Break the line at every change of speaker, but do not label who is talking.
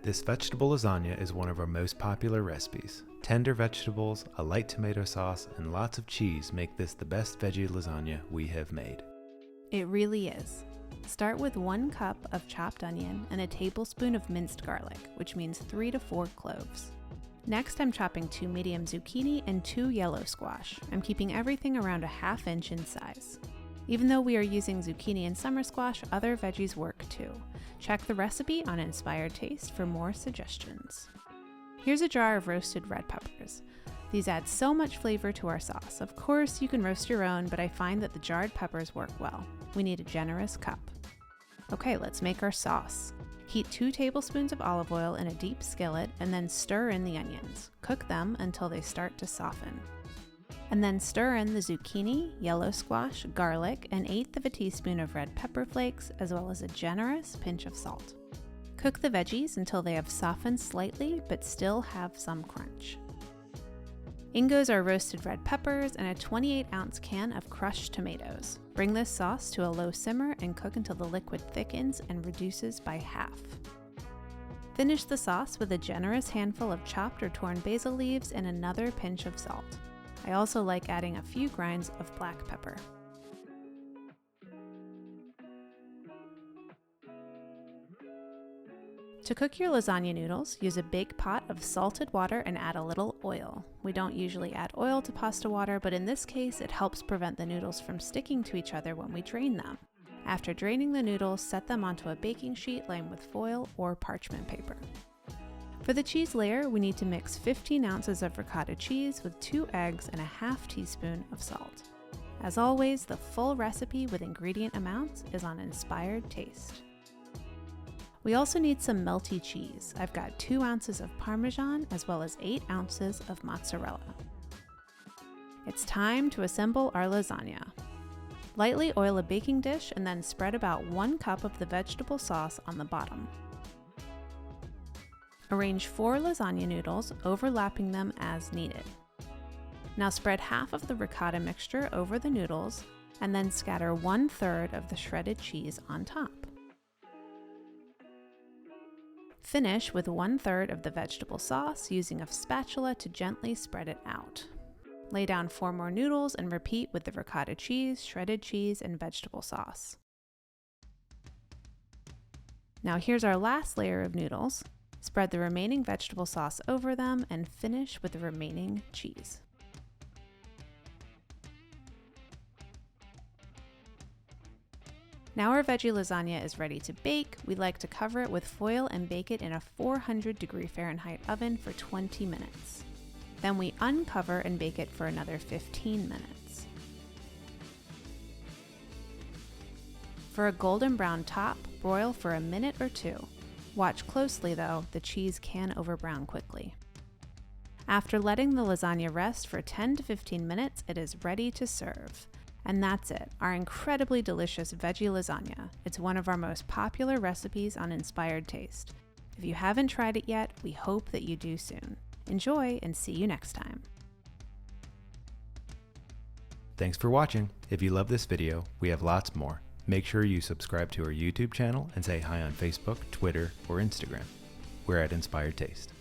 This vegetable lasagna is one of our most popular recipes. Tender vegetables, a light tomato sauce, and lots of cheese make this the best veggie lasagna we have made.
It really is. Start with 1 cup of chopped onion and a tablespoon of minced garlic, which means 3 to 4 cloves. Next, I'm chopping 2 medium zucchini and 2 yellow squash. I'm keeping everything around a 1/2 inch in size. Even though we are using zucchini and summer squash, other veggies work too. Check the recipe on Inspired Taste for more suggestions. Here's a jar of roasted red peppers. These add so much flavor to our sauce. Of course, you can roast your own, but I find that the jarred peppers work well. We need a generous cup. Okay, let's make our sauce. Heat 2 tablespoons of olive oil in a deep skillet and then stir in the onions. Cook them until they start to soften. And then stir in the zucchini, yellow squash, garlic, and 1/8 of a teaspoon of red pepper flakes, as well as a generous pinch of salt. Cook the veggies until they have softened slightly but still have some crunch. In goes our roasted red peppers and a 28-ounce can of crushed tomatoes. Bring this sauce to a low simmer and cook until the liquid thickens and reduces by half. Finish the sauce with a generous handful of chopped or torn basil leaves and another pinch of salt. I also like adding a few grinds of black pepper. To cook your lasagna noodles, use a big pot of salted water and add a little oil. We don't usually add oil to pasta water, but in this case, it helps prevent the noodles from sticking to each other when we drain them. After draining the noodles, set them onto a baking sheet lined with foil or parchment paper. For the cheese layer, we need to mix 15 ounces of ricotta cheese with 2 eggs and a 1/2 teaspoon of salt. As always, the full recipe with ingredient amounts is on Inspired Taste. We also need some melty cheese. I've got 2 ounces of Parmesan as well as 8 ounces of mozzarella. It's time to assemble our lasagna. Lightly oil a baking dish and then spread about 1 cup of the vegetable sauce on the bottom. Arrange 4 lasagna noodles, overlapping them as needed. Now spread half of the ricotta mixture over the noodles and then scatter 1/3 of the shredded cheese on top. Finish with 1/3 of the vegetable sauce, using a spatula to gently spread it out. Lay down 4 more noodles and repeat with the ricotta cheese, shredded cheese, and vegetable sauce. Now here's our last layer of noodles. Spread the remaining vegetable sauce over them and finish with the remaining cheese. Now our veggie lasagna is ready to bake. We like to cover it with foil and bake it in a 400° Fahrenheit oven for 20 minutes. Then we uncover and bake it for another 15 minutes. For a golden brown top, broil for a minute or 2. Watch closely though, the cheese can overbrown quickly. After letting the lasagna rest for 10 to 15 minutes, it is ready to serve. And that's it, our incredibly delicious veggie lasagna. It's one of our most popular recipes on Inspired Taste. If you haven't tried it yet, we hope that you do soon. Enjoy and see you next time.
Thanks for watching. If you love this video, we have lots more. Make sure you subscribe to our YouTube channel and say hi on Facebook, Twitter, or Instagram. We're at Inspired Taste.